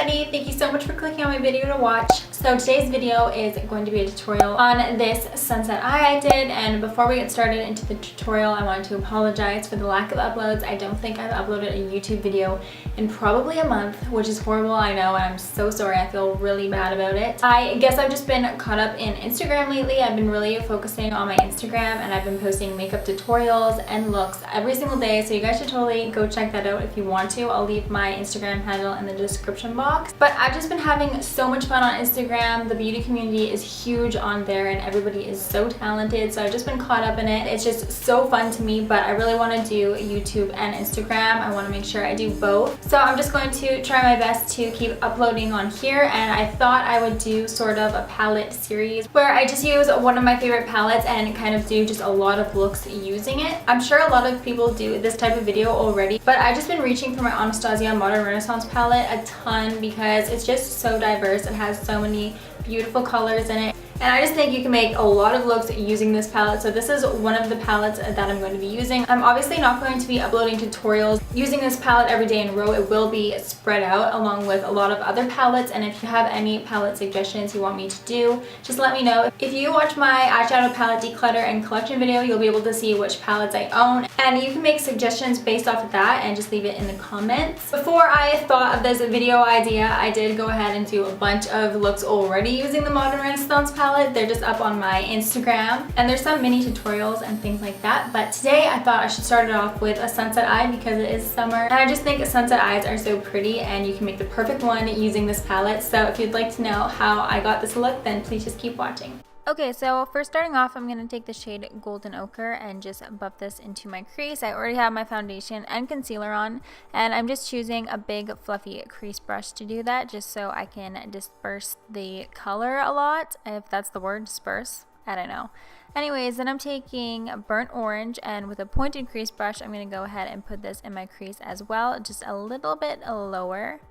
everybody, thank you so much for clicking on my video to watch. So today's video is going to be a tutorial on this sunset eye I did, and before we get started into the tutorial, I wanted to apologize for the lack of uploads. I don't think I've uploaded a YouTube video in probably a month, which is horrible, I know, and I'm so sorry. I feel really bad about it. I guess I've just been caught up in Instagram lately. I've been really focusing on my Instagram, and I've been posting makeup tutorials and looks every single day, so you guys should totally go check that out if you want to. I'll leave my Instagram handle in the description box. But I've just been having so much fun on Instagram. The beauty community is huge on there and everybody is so talented, so I've just been caught up in it. It's just so fun to me, but I really want to do YouTube and Instagram. I want to make sure I do both. So I'm just going to try my best to keep uploading on here, and I thought I would do sort of a palette series where I just use one of my favorite palettes and kind of do just a lot of looks using it. I'm sure a lot of people do this type of video already, but I've just been reaching for my Anastasia Modern Renaissance palette a ton because it's just so diverse. It has so many beautiful colors in it, and I just think you can make a lot of looks using this palette. So this is one of the palettes that I'm going to be using. I'm obviously not going to be uploading tutorials using this palette every day in a row. It will be spread out along with a lot of other palettes, and if you have any palette suggestions you want me to do, just let me know. If you watch my eyeshadow palette declutter and collection video, you'll be able to see which palettes I own, and you can make suggestions based off of that and just leave it in the comments. Before I thought of this video idea, I did go ahead and do a bunch of looks already using the Modern Renaissance palette. They're just up on my Instagram, and there's some mini tutorials and things like that, but today I thought I should start it off with a sunset eye because it is summer, and I just think sunset eyes are so pretty and you can make the perfect one using this palette. So if you'd like to know how I got this look, then please just keep watching. Okay, so for starting off, I'm going to take the shade Golden Ochre and just buff this into my crease. I already have my foundation and concealer on, and I'm just choosing a big fluffy crease brush to do that, just so I can disperse the color a lot, if that's the word, disperse, I don't know. Anyways, then I'm taking burnt orange, and with a pointed crease brush, I'm going to go ahead and put this in my crease as well, just a little bit lower.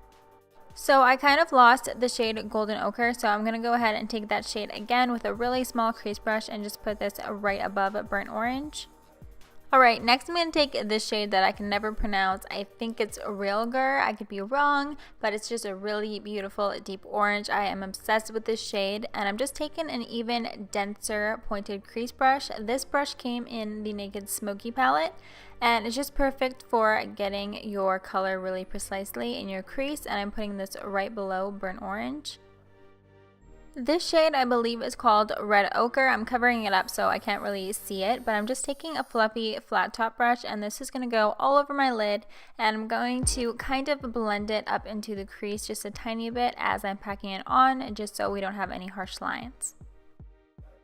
So I kind of lost the shade Golden Ochre, so I'm going to go ahead and take that shade again with a really small crease brush and just put this right above burnt orange. Alright, next I'm going to take this shade that I can never pronounce. I think it's Realgar, I could be wrong, but it's just a really beautiful deep orange. I am obsessed with this shade, and I'm just taking an even denser pointed crease brush. This brush came in the Naked Smoky palette, and it's just perfect for getting your color really precisely in your crease, and I'm putting this right below burnt orange. This shade I believe is called Red Ochre. I'm covering it up so I can't really see it, but I'm just taking a fluffy flat top brush, and this is going to go all over my lid, and I'm going to kind of blend it up into the crease just a tiny bit as I'm packing it on, just so we don't have any harsh lines.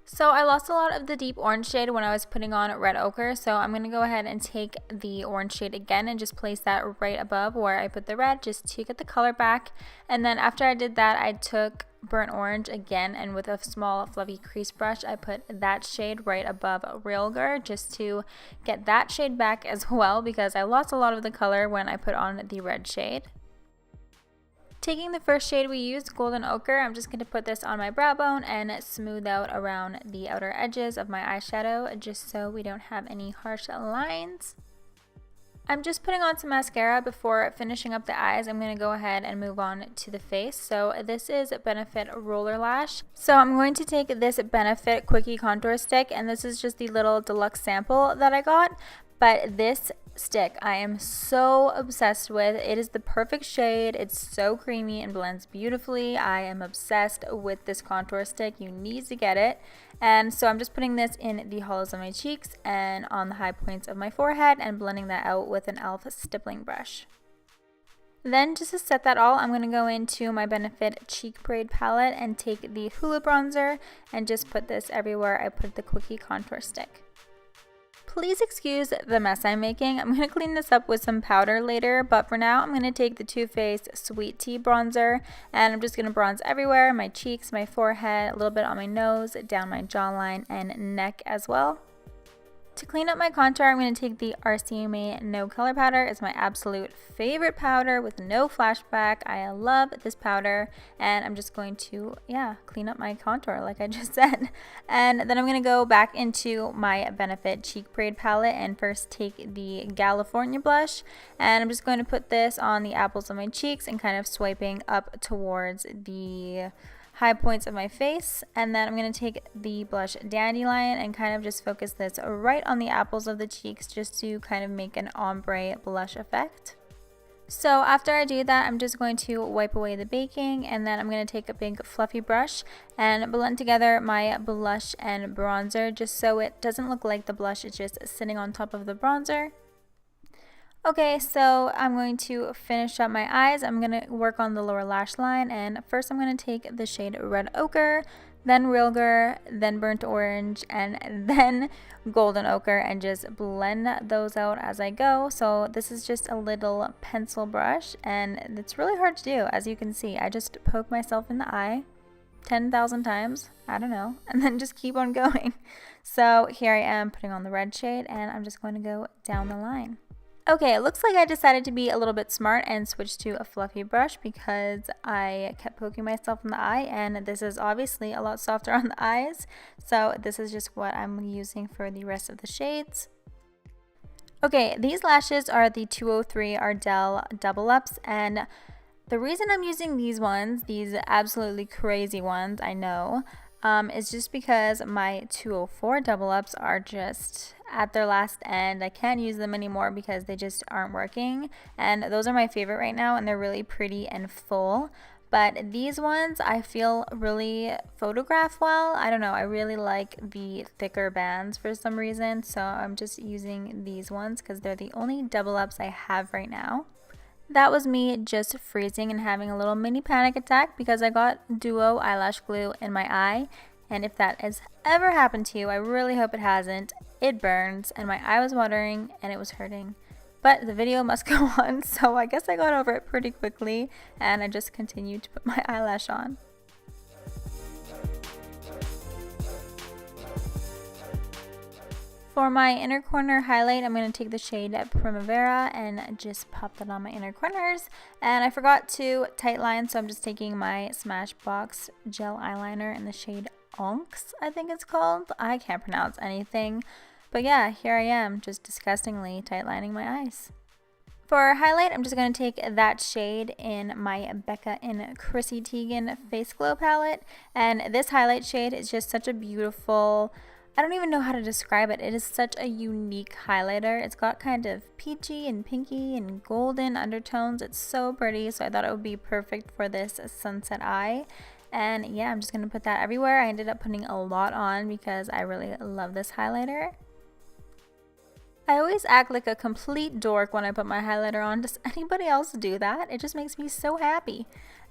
So I lost a lot of the deep orange shade when I was putting on Red Ochre, so I'm going to go ahead and take the orange shade again and just place that right above where I put the red, just to get the color back. And then after I did that, I took burnt orange again, and with a small fluffy crease brush, I put that shade right above Realgar just to get that shade back as well, because I lost a lot of the color when I put on the red shade. Taking the first shade we used, Golden Ochre, I'm just going to put this on my brow bone and smooth out around the outer edges of my eyeshadow, just so we don't have any harsh lines. I'm just putting on some mascara before finishing up the eyes. I'm going to go ahead and move on to the face. So this is Benefit Roller Lash. So I'm going to take this Benefit Quickie Contour Stick, and this is just the little deluxe sample that I got. But this stick I am so obsessed with. It is the perfect shade. It's so creamy and blends beautifully. I am obsessed with this contour stick. You need to get it. And so I'm just putting this in the hollows of my cheeks and on the high points of my forehead and blending that out with an e.l.f. stippling brush. Then just to set that all, I'm going to go into my Benefit Cheek Braid palette and take the Hoola bronzer and just put this everywhere I put the Quickie Contour Stick. Please excuse the mess I'm making. I'm going to clean this up with some powder later, but for now I'm going to take the Too Faced Sweet Tea bronzer, and I'm just going to bronze everywhere, my cheeks, my forehead, a little bit on my nose, down my jawline and neck as well. To clean up my contour, I'm going to take the RCMA No Color Powder. It's my absolute favorite powder with no flashback. I love this powder, and I'm just going to, clean up my contour like I just said. And then I'm going to go back into my Benefit Cheek Braid palette and first take the California blush, and I'm just going to put this on the apples of my cheeks and kind of swiping up towards the high points of my face. And then I'm going to take the blush Dandelion and kind of just focus this right on the apples of the cheeks just to kind of make an ombre blush effect. So after I do that, I'm just going to wipe away the baking, and then I'm going to take a big fluffy brush and blend together my blush and bronzer just so it doesn't look like the blush is just sitting on top of the bronzer. Okay, so I'm going to finish up my eyes. I'm going to work on the lower lash line, and first I'm going to take the shade Red Ochre, then Realgar, then Burnt Orange, and then Golden Ochre, and just blend those out as I go. So this is just a little pencil brush, and it's really hard to do. As you can see, I just poke myself in the eye 10,000 times, I don't know, and then just keep on going. So here I am putting on the red shade, and I'm just going to go down the line. Okay, it looks like I decided to be a little bit smart and switch to a fluffy brush because I kept poking myself in the eye, and this is obviously a lot softer on the eyes. So this is just what I'm using for the rest of the shades. Okay, these lashes are the 203 Ardell Double Ups, and the reason I'm using these ones, these absolutely crazy ones, I know, is just because my 204 Double Ups are just at their last end. I can't use them anymore because they just aren't working, and those are my favorite right now, and they're really pretty and full. But these ones I feel really photograph well. I don't know, I really like the thicker bands for some reason, so I'm just using these ones because they're the only double ups I have right now. That was me just freezing and having a little mini panic attack because I got duo eyelash glue in my eye, and if that has ever happened to you, I really hope it hasn't. It burns, and my eye was watering and it was hurting. But the video must go on, so I guess I got over it pretty quickly, and I just continued to put my eyelash on. For my inner corner highlight, I'm going to take the shade Primavera and just pop that on my inner corners. And I forgot to tightline, so I'm just taking my Smashbox gel eyeliner in the shade Onks, I think it's called. I can't pronounce anything. But yeah, here I am, just disgustingly tightlining my eyes. For highlight, I'm just going to take that shade in my Becca and Chrissy Teigen Face Glow palette. And this highlight shade is just such a beautiful, I don't even know how to describe it. It is such a unique highlighter. It's got kind of peachy and pinky and golden undertones. It's so pretty, so I thought it would be perfect for this sunset eye. And yeah, I'm just going to put that everywhere. I ended up putting a lot on because I really love this highlighter. I always act like a complete dork when I put my highlighter on. Does anybody else do that? It just makes me so happy.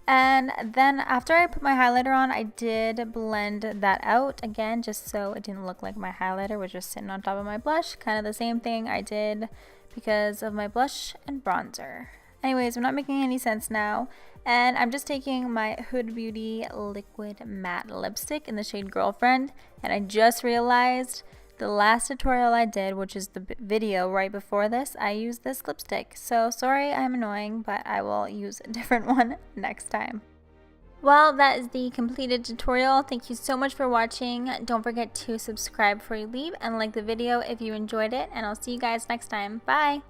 And then after I put my highlighter on, I did blend that out again just so it didn't look like my highlighter was just sitting on top of my blush. Kind of the same thing I did because of my blush and bronzer. Anyways, I'm not making any sense now. And I'm just taking my Huda Beauty Liquid Matte Lipstick in the shade Girlfriend. And I just realized the last tutorial I did, which is the video right before this, I used this lipstick. So sorry I'm annoying, but I will use a different one next time. Well, that is the completed tutorial. Thank you so much for watching. Don't forget to subscribe before you leave and like the video if you enjoyed it. And I'll see you guys next time. Bye!